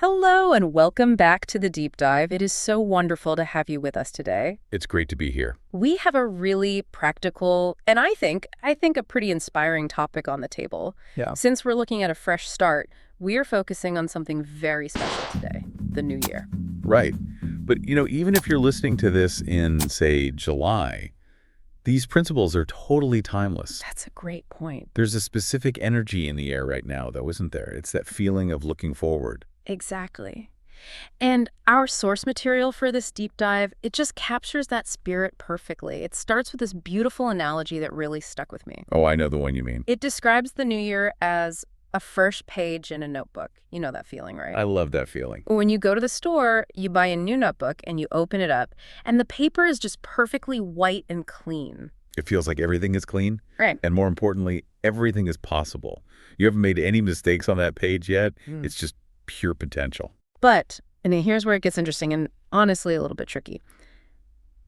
Hello and welcome back to the deep dive. It is so wonderful to have you with us today. It's great to be here. We have a really practical and I think a pretty inspiring topic on the table. Yeah. Since we're looking at a fresh start, we are focusing on something very special today, the new year. Right. But, even if you're listening to this in, say, July, these principles are totally timeless. That's a great point. There's a specific energy in the air right now, though, isn't there? It's that feeling of looking forward. Exactly. And our source material for this deep dive, it just captures that spirit perfectly. It starts with this beautiful analogy that really stuck with me. Oh, I know the one you mean. It describes the new year as a fresh page in a notebook. You know that feeling, right? I love that feeling. When you go to the store, you buy a new notebook and you open it up, and the paper is just perfectly white and clean. It feels like everything is clean. Right. And more importantly, everything is possible. You haven't made any mistakes on that page yet. It's just pure potential. But, and here's where it gets interesting and honestly a little bit tricky.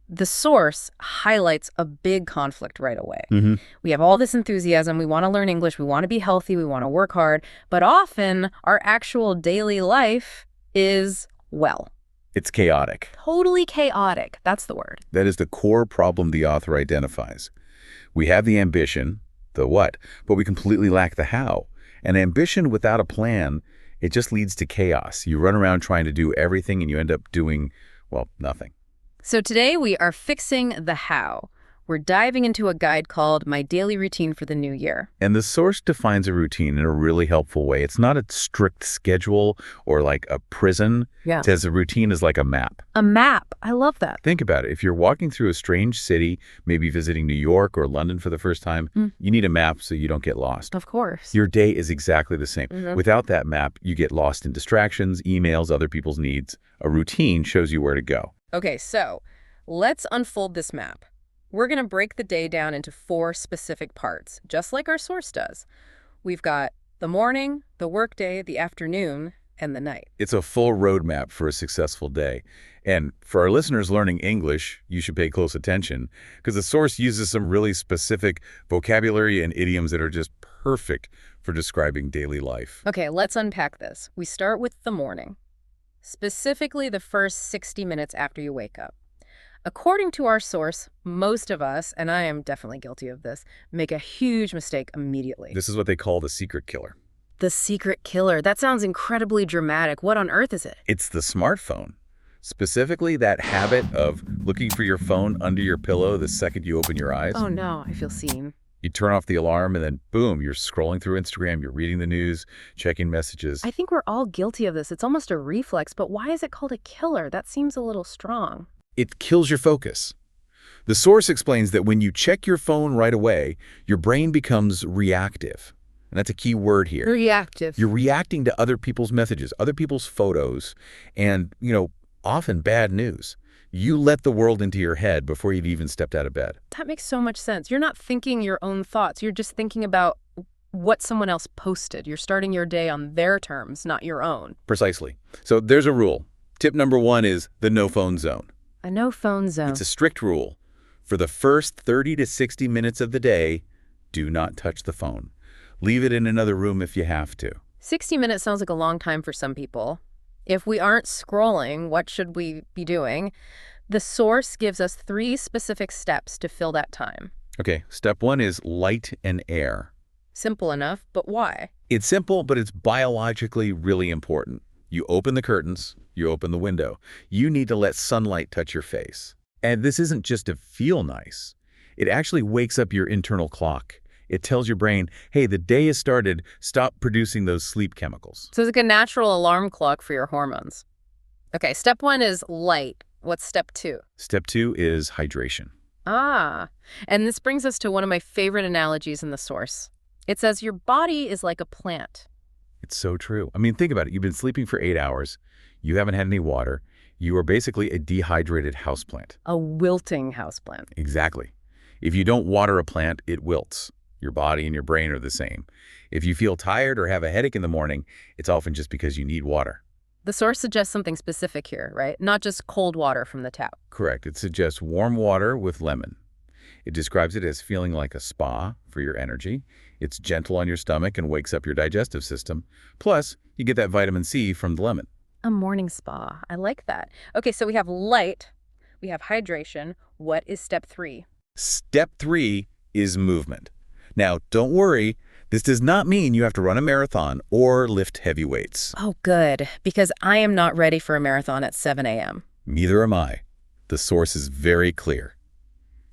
The source highlights a big conflict right away. We have all this enthusiasm. We want to learn English. We want to be healthy. We want to work hard. But often our actual daily life is, well, It's chaotic. totally chaotic. That's the word. That is the core problem the author identifies. We have the ambition, the what, but we completely lack the how. And ambition without a plan, it just leads to chaos. You run around trying to do everything and you end up doing, well, nothing. So today we are fixing the how. We're diving into a guide called My Daily Routine for the New Year. And the source defines a routine in a really helpful way. It's not a strict schedule or like a prison. Yeah. It says a routine is like a map. A map. I love that. Think about it. If you're walking through a strange city, maybe visiting New York or London for the first time, you need a map so you don't get lost. Of course. Your day is exactly the same. Without that map, you get lost in distractions, emails, other people's needs. A routine shows you where to go. Okay, so let's unfold this map. We're going to break the day down into 4 specific parts, just like our source does. We've got the morning, the workday, the afternoon, and the night. It's a full roadmap for a successful day. And for our listeners learning English, you should pay close attention because the source uses some really specific vocabulary and idioms that are just perfect for describing daily life. Okay, let's unpack this. We start with the morning, specifically the first 60 minutes after you wake up. According to our source, most of us, and I am definitely guilty of this, make a huge mistake immediately. This is what they call the secret killer. The secret killer. That sounds incredibly dramatic. What on earth is it? It's the smartphone. Specifically, that habit of looking for your phone under your pillow the second you open your eyes. Oh no, I feel seen. You turn off the alarm and then boom, you're scrolling through Instagram, you're reading the news, checking messages. I think we're all guilty of this. It's almost a reflex, but why is it called a killer? That seems a little strong. It kills your focus. The source explains that when you check your phone right away, your brain becomes reactive. And that's a key word here. Reactive. You're reacting to other people's messages, other people's photos, and, often bad news. You let the world into your head before you've even stepped out of bed. That makes so much sense. You're not thinking your own thoughts. You're just thinking about what someone else posted. You're starting your day on their terms, not your own. Precisely. So there's a rule. Tip number 1 is the no phone zone. A no phone zone. It's a strict rule. For the first 30 to 60 minutes of the day, do not touch the phone. Leave it in another room if you have to. 60 minutes sounds like a long time for some people. If we aren't scrolling, what should we be doing? The source gives us 3 specific steps to fill that time. Okay, step 1 is light and air. Simple enough, but why? It's simple, but it's biologically really important. You open the curtains, you open the window. You need to let sunlight touch your face. And this isn't just to feel nice. It actually wakes up your internal clock. It tells your brain, hey, the day has started, stop producing those sleep chemicals. So it's like a natural alarm clock for your hormones. Okay, step 1 is light. What's step 2? Step 2 is hydration. Ah, and this brings us to one of my favorite analogies in the source. It says your body is like a plant. It's so true. I mean, think about it. You've been sleeping for 8 hours. You haven't had any water. You are basically a dehydrated houseplant. A wilting houseplant. Exactly. If you don't water a plant, it wilts. Your body and your brain are the same. If you feel tired or have a headache in the morning, it's often just because you need water. The source suggests something specific here, right? Not just cold water from the tap. Correct. It suggests warm water with lemon. It describes it as feeling like a spa for your energy. It's gentle on your stomach and wakes up your digestive system. Plus, you get that vitamin C from the lemon. A morning spa. I like that. Okay, so we have light, we have hydration. What is step 3? Step 3 is movement. Now, don't worry, this does not mean you have to run a marathon or lift heavy weights. Oh, good, because I am not ready for a marathon at 7 a.m. Neither am I. The source is very clear.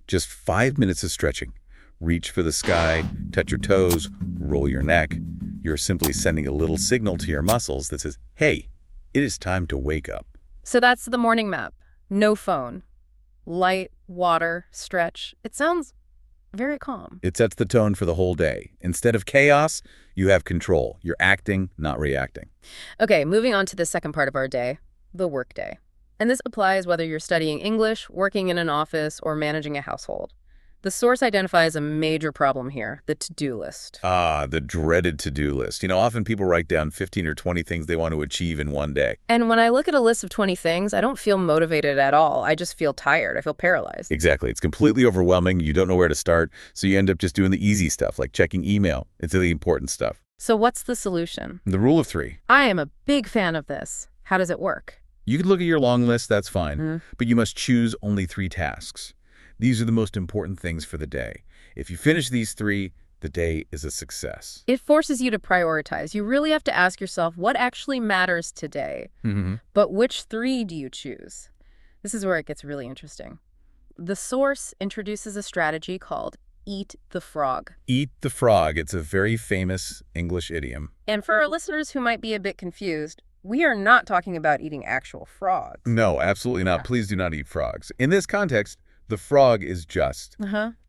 Just 5 minutes of stretching. Reach for the sky, touch your toes, roll your neck. You're simply sending a little signal to your muscles that says, hey, it is time to wake up. So that's the morning map. No phone. Light, water, stretch. It sounds very calm. It sets the tone for the whole day. Instead of chaos, you have control. You're acting, not reacting. Okay, moving on to the second part of our day, the workday. And this applies whether you're studying English, working in an office, or managing a household. The source identifies a major problem here, the to-do list. Ah, the dreaded to-do list. Often people write down 15 or 20 things they want to achieve in one day. And when I look at a list of 20 things, I don't feel motivated at all. I just feel tired. I feel paralyzed. Exactly. It's completely overwhelming. You don't know where to start, so you end up just doing the easy stuff, like checking email. It's the important stuff. So what's the solution? The rule of 3. I am a big fan of this. How does it work? You can look at your long list, that's fine, but you must choose only 3 tasks. These are the most important things for the day. If you finish these 3, the day is a success. It forces you to prioritize. You really have to ask yourself what actually matters today. But which 3 do you choose? This is where it gets really interesting. The source introduces a strategy called eat the frog. Eat the frog. It's a very famous English idiom. And for our listeners who might be a bit confused, we are not talking about eating actual frogs. No, absolutely not. Please do not eat frogs. In this context, the frog is just.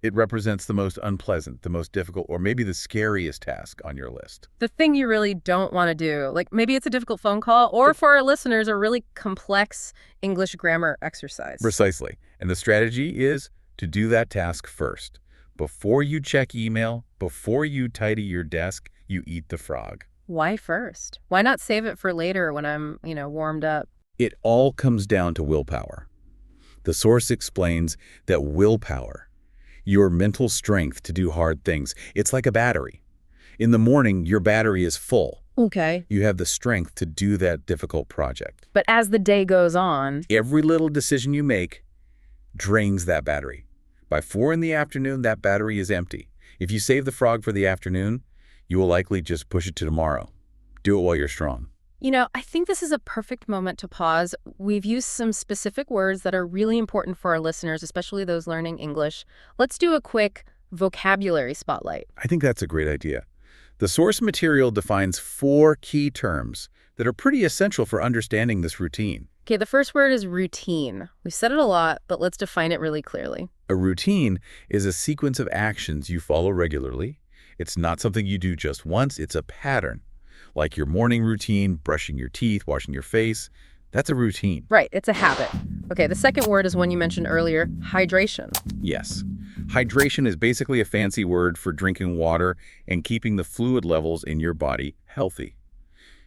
It represents the most unpleasant, the most difficult, or maybe the scariest task on your list. The thing you really don't want to do. Like maybe it's a difficult phone call, or for our listeners, a really complex English grammar exercise. Precisely. And the strategy is to do that task first. Before you check email, before you tidy your desk, you eat the frog. Why first? Why not save it for later when I'm, warmed up? It all comes down to willpower. The source explains that willpower, your mental strength to do hard things, it's like a battery. In the morning, your battery is full. Okay. You have the strength to do that difficult project. But as the day goes on, every little decision you make drains that battery. By 4 in the afternoon, that battery is empty. If you save the frog for the afternoon, you will likely just push it to tomorrow. Do it while you're strong. I think this is a perfect moment to pause. We've used some specific words that are really important for our listeners, especially those learning English. Let's do a quick vocabulary spotlight. I think that's a great idea. The source material defines 4 key terms that are pretty essential for understanding this routine. Okay, the first word is routine. We've said it a lot, but let's define it really clearly. A routine is a sequence of actions you follow regularly. It's not something you do just once, it's a pattern. Like your morning routine, brushing your teeth, washing your face. That's a routine. Right, it's a habit. Okay, the second word is one you mentioned earlier, hydration. Yes. Hydration is basically a fancy word for drinking water and keeping the fluid levels in your body healthy.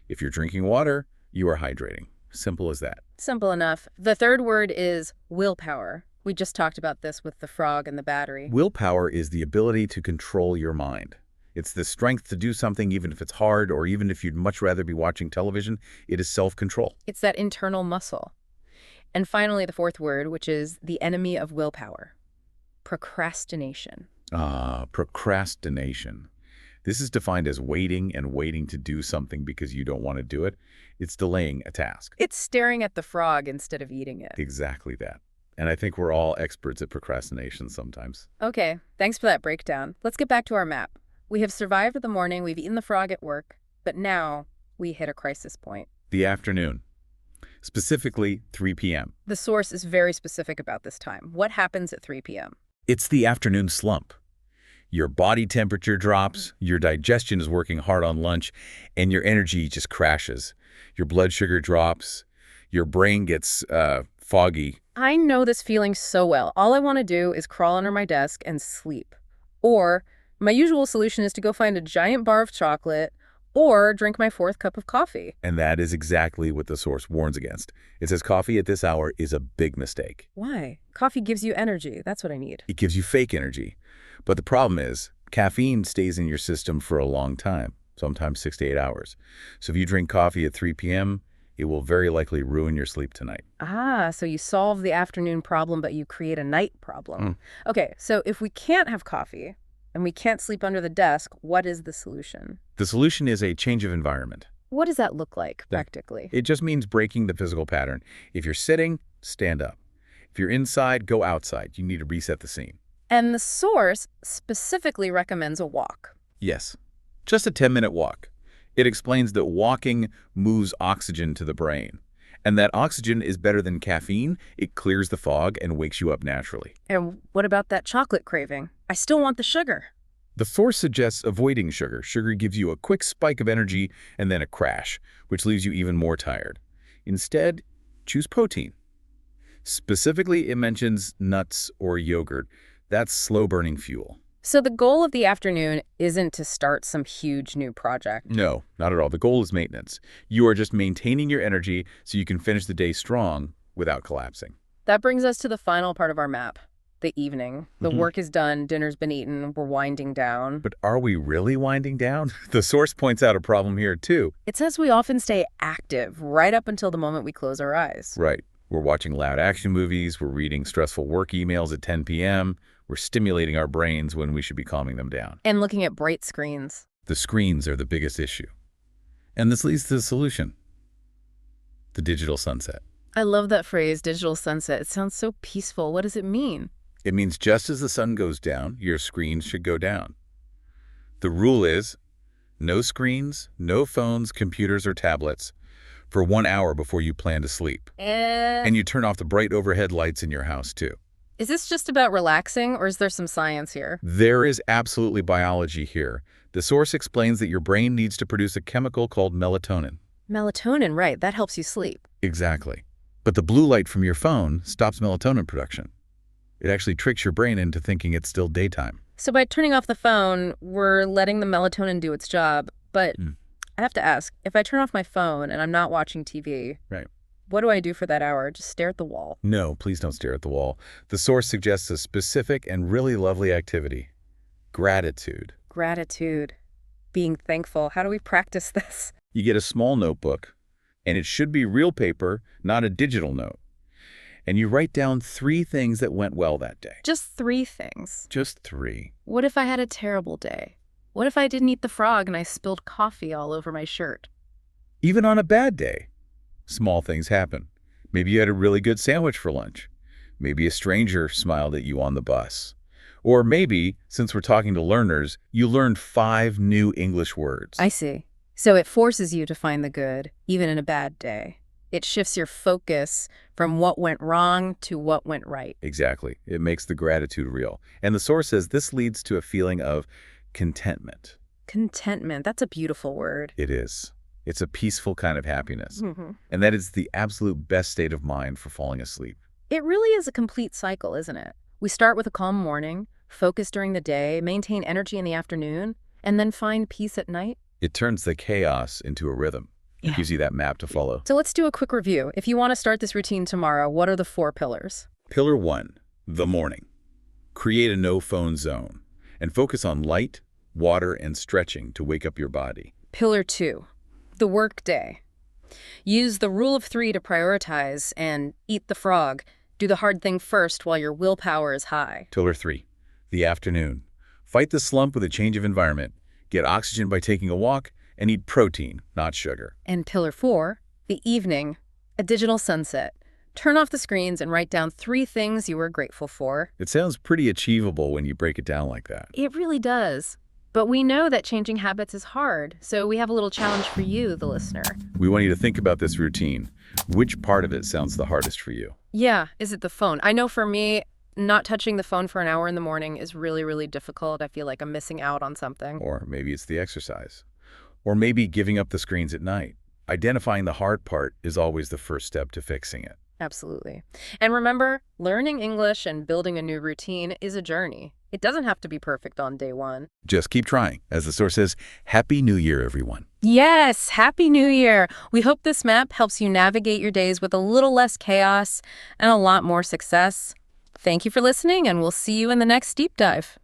If you're drinking water, you are hydrating. Simple as that. Simple enough. The third word is willpower. We just talked about this with the frog and the battery. Willpower is the ability to control your mind. It's the strength to do something even if it's hard or even if you'd much rather be watching television. It is self-control. It's that internal muscle. And finally, the fourth word, which is the enemy of willpower, procrastination. Procrastination. This is defined as waiting and waiting to do something because you don't want to do it. It's delaying a task. It's staring at the frog instead of eating it. Exactly that. And I think we're all experts at procrastination sometimes. Okay, thanks for that breakdown. Let's get back to our map. We have survived the morning, we've eaten the frog at work, but now we hit a crisis point. The afternoon, specifically 3 p.m. The source is very specific about this time. What happens at 3 p.m.? It's the afternoon slump. Your body temperature drops, your digestion is working hard on lunch, and your energy just crashes. Your blood sugar drops, your brain gets foggy. I know this feeling so well. All I want to do is crawl under my desk and sleep. Or my usual solution is to go find a giant bar of chocolate or drink my 4th cup of coffee. And that is exactly what the source warns against. It says coffee at this hour is a big mistake. Why? Coffee gives you energy. That's what I need. It gives you fake energy. But the problem is caffeine stays in your system for a long time, sometimes 6 to 8 hours. So if you drink coffee at 3 p.m., It will very likely ruin your sleep tonight. Ah, so you solve the afternoon problem, but you create a night problem. Okay, so if we can't have coffee and we can't sleep under the desk, what is the solution? The solution is a change of environment. What does that look like, practically? It just means breaking the physical pattern. If you're sitting, stand up. If you're inside, go outside. You need to reset the scene. And the source specifically recommends a walk. Yes, just a 10-minute walk. It explains that walking moves oxygen to the brain, and that oxygen is better than caffeine. It clears the fog and wakes you up naturally. And what about that chocolate craving? I still want the sugar. The source suggests avoiding sugar. Sugar gives you a quick spike of energy and then a crash, which leaves you even more tired. Instead, choose protein. Specifically, it mentions nuts or yogurt. That's slow-burning fuel. So the goal of the afternoon isn't to start some huge new project. No, not at all. The goal is maintenance. You are just maintaining your energy so you can finish the day strong without collapsing. That brings us to the final part of our map, the evening. The work is done, dinner's been eaten, we're winding down. But are we really winding down? The source points out a problem here, too. It says we often stay active right up until the moment we close our eyes. Right. We're watching loud action movies. We're reading stressful work emails at 10 p.m. We're stimulating our brains when we should be calming them down. And looking at bright screens. The screens are the biggest issue. And this leads to the solution. The digital sunset. I love that phrase, digital sunset. It sounds so peaceful. What does it mean? It means just as the sun goes down, your screens should go down. The rule is no screens, no phones, computers, or tablets for 1 hour before you plan to sleep. And you turn off the bright overhead lights in your house, too. Is this just about relaxing, or is there some science here? There is absolutely biology here. The source explains that your brain needs to produce a chemical called melatonin. Melatonin, right. That helps you sleep. Exactly. But the blue light from your phone stops melatonin production. It actually tricks your brain into thinking it's still daytime. So by turning off the phone, we're letting the melatonin do its job. But I have to ask, if I turn off my phone and I'm not watching TV, Right. What do I do for that hour? Just stare at the wall? No, please don't stare at the wall. The source suggests a specific and really lovely activity. Gratitude. Gratitude. Being thankful. How do we practice this? You get a small notebook, and it should be real paper, not a digital note. And you write down 3 things that went well that day. Just 3 things. Just 3. What if I had a terrible day? What if I didn't eat the frog and I spilled coffee all over my shirt? Even on a bad day, small things happen. Maybe you had a really good sandwich for lunch. Maybe a stranger smiled at you on the bus. Or maybe, since we're talking to learners, you learned 5 new English words. I see. So it forces you to find the good, even in a bad day. It shifts your focus from what went wrong to what went right. Exactly. It makes the gratitude real. And the source says this leads to a feeling of contentment. Contentment. That's a beautiful word. It is. It's a peaceful kind of happiness. And that is the absolute best state of mind for falling asleep. It really is a complete cycle, isn't it? We start with a calm morning, focus during the day, maintain energy in the afternoon, and then find peace at night. It turns the chaos into a rhythm. It gives you that map to follow. So let's do a quick review. If you want to start this routine tomorrow, what are the 4 pillars? Pillar 1, the morning. Create a no-phone zone and focus on light, water, and stretching to wake up your body. Pillar 2, the work day. Use the rule of 3 to prioritize and eat the frog. Do the hard thing first while your willpower is high. Pillar 3, the afternoon. Fight the slump with a change of environment. Get oxygen by taking a walk and eat protein, not sugar. And pillar 4, the evening, a digital sunset. Turn off the screens and write down 3 things you were grateful for. It sounds pretty achievable when you break it down like that. It really does. But we know that changing habits is hard, so we have a little challenge for you, the listener. We want you to think about this routine. Which part of it sounds the hardest for you? Yeah, is it the phone? I know for me, not touching the phone for an hour in the morning is really, really difficult. I feel like I'm missing out on something. Or maybe it's the exercise. Or maybe giving up the screens at night. Identifying the hard part is always the first step to fixing it. Absolutely. And remember, learning English and building a new routine is a journey. It doesn't have to be perfect on day 1. Just keep trying. As the source says, Happy New Year, everyone. Yes, Happy New Year. We hope this map helps you navigate your days with a little less chaos and a lot more success. Thank you for listening, and we'll see you in the next deep dive.